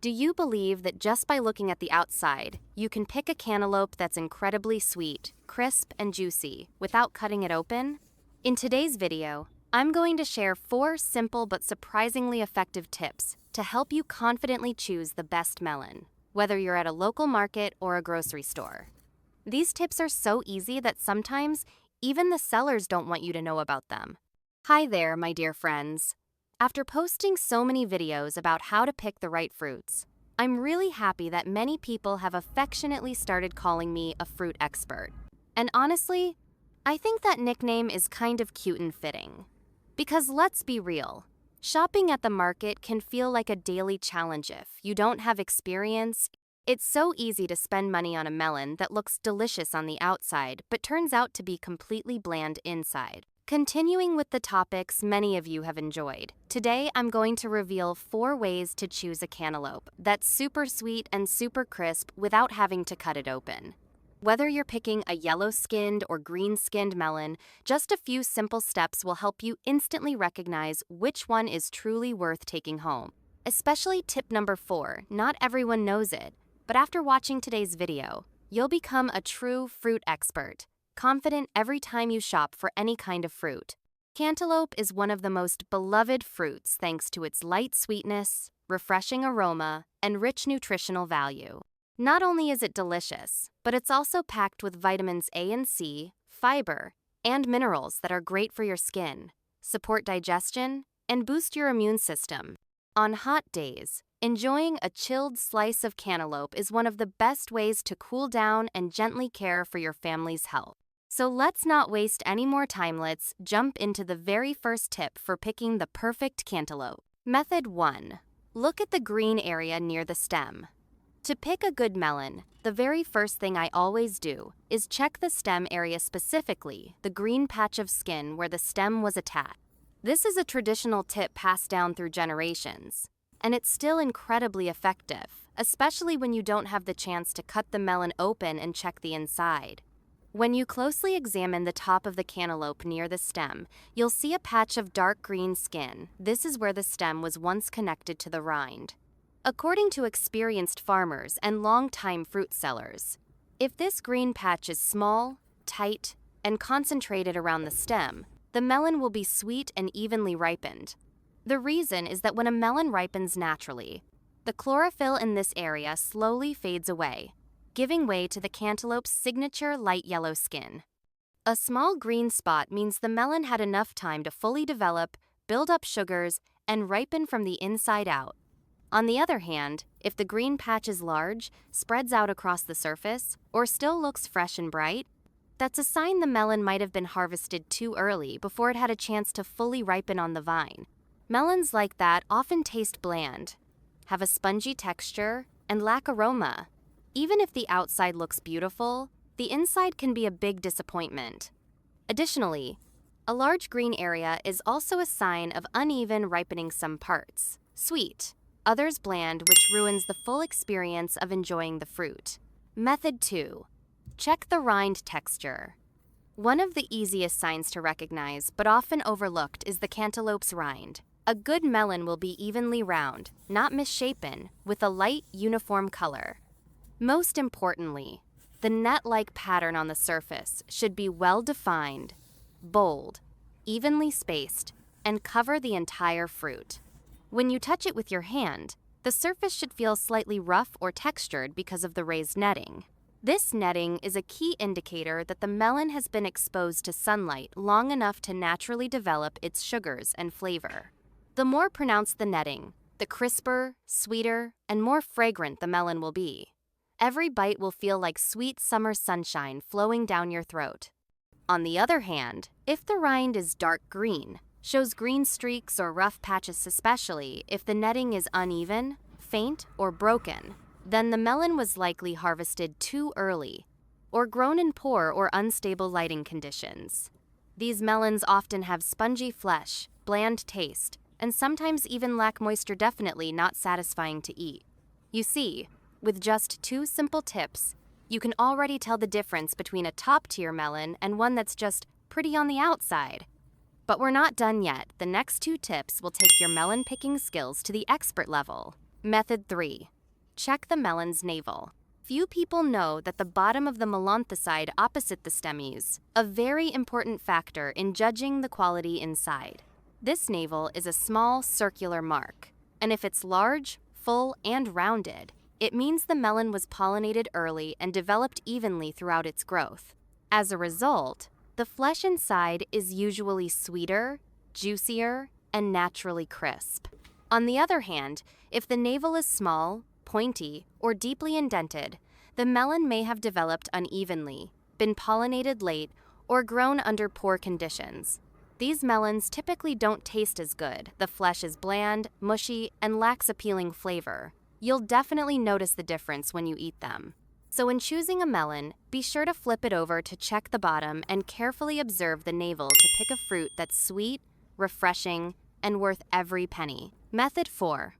Do you believe that just by looking at the outside, you can pick a cantaloupe that's incredibly sweet, crisp, and juicy without cutting it open? In today's video, I'm going to share 4 simple but surprisingly effective tips to help you confidently choose the best melon, whether you're at a local market or a grocery store. These tips are so easy that sometimes even the sellers don't want you to know about them. Hi there, my dear friends. After posting so many videos about how to pick the right fruits, I'm really happy that many people have affectionately started calling me a fruit expert. And honestly, I think that nickname is kind of cute and fitting. Because let's be real, shopping at the market can feel like a daily challenge if you don't have experience. It's so easy to spend money on a melon that looks delicious on the outside but turns out to be completely bland inside. Continuing with the topics many of you have enjoyed, today I'm going to reveal 4 ways to choose a cantaloupe that's super sweet and super crisp without having to cut it open. Whether you're picking a yellow-skinned or green-skinned melon, just a few simple steps will help you instantly recognize which one is truly worth taking home. Especially tip number 4, not everyone knows it, but after watching today's video, you'll become a true fruit expert, confident every time you shop for any kind of fruit. Cantaloupe is one of the most beloved fruits thanks to its light sweetness, refreshing aroma, and rich nutritional value. Not only is it delicious, but it's also packed with vitamins A and C, fiber, and minerals that are great for your skin, support digestion, and boost your immune system. On hot days, enjoying a chilled slice of cantaloupe is one of the best ways to cool down and gently care for your family's health. So let's not waste any more time. Let's jump into the very first tip for picking the perfect cantaloupe. Method 1. Look at the green area near the stem. To pick a good melon, the very first thing I always do is check the stem area, specifically the green patch of skin where the stem was attached. This is a traditional tip passed down through generations, and it's still incredibly effective, especially when you don't have the chance to cut the melon open and check the inside. When you closely examine the top of the cantaloupe near the stem, you'll see a patch of dark green skin. This is where the stem was once connected to the rind. According to experienced farmers and longtime fruit sellers, if this green patch is small, tight, and concentrated around the stem, the melon will be sweet and evenly ripened. The reason is that when a melon ripens naturally, the chlorophyll in this area slowly fades away, giving way to the cantaloupe's signature light yellow skin. A small green spot means the melon had enough time to fully develop, build up sugars, and ripen from the inside out. On the other hand, if the green patch is large, spreads out across the surface, or still looks fresh and bright, that's a sign the melon might have been harvested too early before it had a chance to fully ripen on the vine. Melons like that often taste bland, have a spongy texture, and lack aroma. Even if the outside looks beautiful, the inside can be a big disappointment. Additionally, a large green area is also a sign of uneven ripening, some parts sweet, others bland, which ruins the full experience of enjoying the fruit. Method 2. Check the rind texture. One of the easiest signs to recognize, but often overlooked, is the cantaloupe's rind. A good melon will be evenly round, not misshapen, with a light, uniform color. Most importantly, the net-like pattern on the surface should be well-defined, bold, evenly spaced, and cover the entire fruit. When you touch it with your hand, the surface should feel slightly rough or textured because of the raised netting. This netting is a key indicator that the melon has been exposed to sunlight long enough to naturally develop its sugars and flavor. The more pronounced the netting, the crisper, sweeter, and more fragrant the melon will be. Every bite will feel like sweet summer sunshine flowing down your throat. On the other hand, if the rind is dark green, shows green streaks or rough patches, especially if the netting is uneven, faint, or broken, then the melon was likely harvested too early or grown in poor or unstable lighting conditions. These melons often have spongy flesh, bland taste, and sometimes even lack moisture, definitely not satisfying to eat. You see, with just 2 simple tips, you can already tell the difference between a top-tier melon and one that's just pretty on the outside. But we're not done yet. The next 2 tips will take your melon picking skills to the expert level. Method 3. Check the melon's navel. Few people know that the bottom of the melon opposite the stemmes, a very important factor in judging the quality inside. This navel is a small circular mark, and if it's large, full, and rounded, it means the melon was pollinated early and developed evenly throughout its growth. As a result, the flesh inside is usually sweeter, juicier, and naturally crisp. On the other hand, if the navel is small, pointy, or deeply indented, the melon may have developed unevenly, been pollinated late, or grown under poor conditions. These melons typically don't taste as good. The flesh is bland, mushy, and lacks appealing flavor. You'll definitely notice the difference when you eat them. So when choosing a melon, be sure to flip it over to check the bottom and carefully observe the navel to pick a fruit that's sweet, refreshing, and worth every penny. Method 4.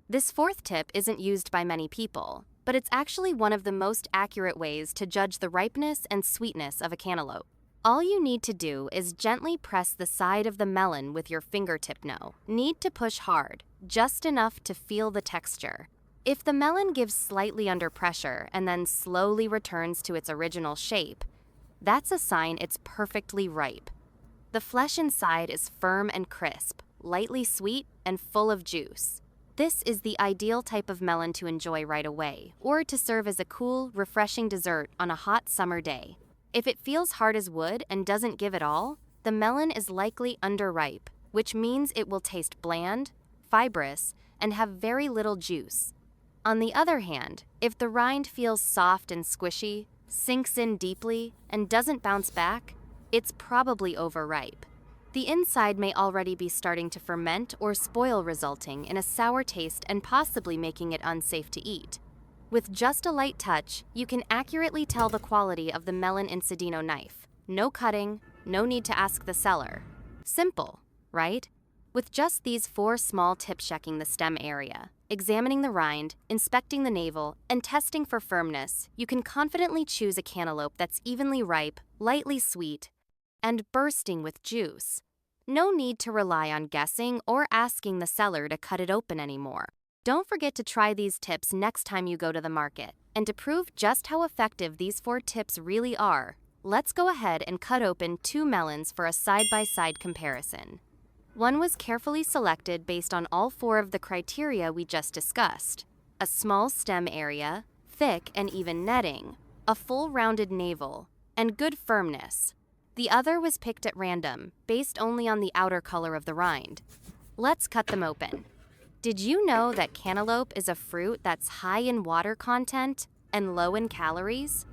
This fourth tip isn't used by many people, but it's actually one of the most accurate ways to judge the ripeness and sweetness of a cantaloupe. All you need to do is gently press the side of the melon with your fingertip. No need to push hard, just enough to feel the texture. If the melon gives slightly under pressure and then slowly returns to its original shape, that's a sign it's perfectly ripe. The flesh inside is firm and crisp, lightly sweet, and full of juice. This is the ideal type of melon to enjoy right away, or to serve as a cool, refreshing dessert on a hot summer day. If it feels hard as wood and doesn't give it all, the melon is likely underripe, which means it will taste bland, fibrous, and have very little juice. On the other hand, if the rind feels soft and squishy, sinks in deeply, and doesn't bounce back, it's probably overripe. The inside may already be starting to ferment or spoil, resulting in a sour taste and possibly making it unsafe to eat. With just a light touch, you can accurately tell the quality of the melon incidino knife. No cutting, no need to ask the seller. Simple, right? With just these 4 small tips: checking the stem area, examining the rind, inspecting the navel, and testing for firmness, you can confidently choose a cantaloupe that's evenly ripe, lightly sweet, and bursting with juice. No need to rely on guessing or asking the seller to cut it open anymore. Don't forget to try these tips next time you go to the market. And to prove just how effective these 4 tips really are, let's go ahead and cut open 2 melons for a side-by-side comparison. One was carefully selected based on all 4 of the criteria we just discussed: a small stem area, thick and even netting, a full rounded navel, and good firmness. The other was picked at random, based only on the outer color of the rind. Let's cut them open. Did you know that cantaloupe is a fruit that's high in water content and low in calories?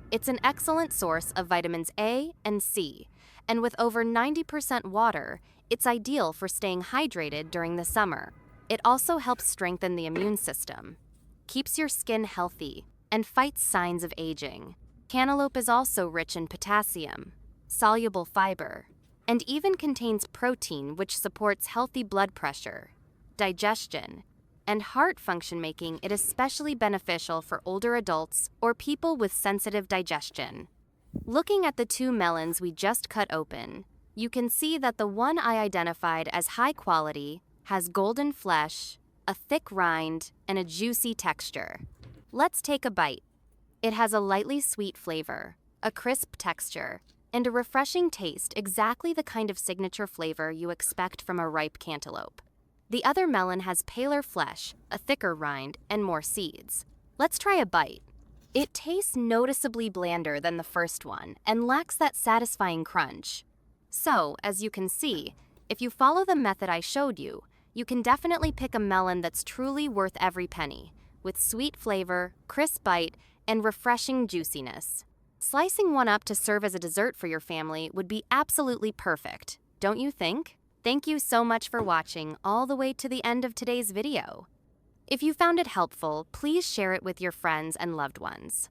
It's an excellent source of vitamins A and C, and with over 90% water, it's ideal for staying hydrated during the summer. It also helps strengthen the immune system, keeps your skin healthy, and fights signs of aging. Cantaloupe is also rich in potassium, soluble fiber, and even contains protein, which supports healthy blood pressure, digestion, and heart function, making it especially beneficial for older adults or people with sensitive digestion. Looking at the 2 melons we just cut open, you can see that the one I identified as high quality has golden flesh, a thick rind, and a juicy texture. Let's take a bite. It has a lightly sweet flavor, a crisp texture, and a refreshing taste, exactly the kind of signature flavor you expect from a ripe cantaloupe. The other melon has paler flesh, a thicker rind, and more seeds. Let's try a bite. It tastes noticeably blander than the first one and lacks that satisfying crunch. So, as you can see, if you follow the method I showed you, you can definitely pick a melon that's truly worth every penny, with sweet flavor, crisp bite, and refreshing juiciness. Slicing one up to serve as a dessert for your family would be absolutely perfect, don't you think? Thank you so much for watching all the way to the end of today's video. If you found it helpful, please share it with your friends and loved ones.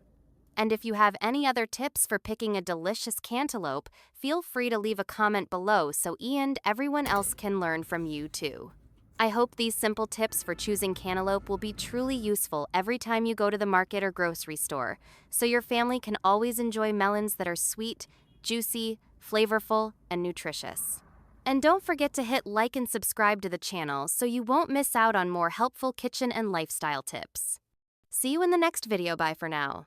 And if you have any other tips for picking a delicious cantaloupe, feel free to leave a comment below so Ian and everyone else can learn from you too. I hope these simple tips for choosing cantaloupe will be truly useful every time you go to the market or grocery store, so your family can always enjoy melons that are sweet, juicy, flavorful, and nutritious. And don't forget to hit like and subscribe to the channel so you won't miss out on more helpful kitchen and lifestyle tips. See you in the next video. Bye for now.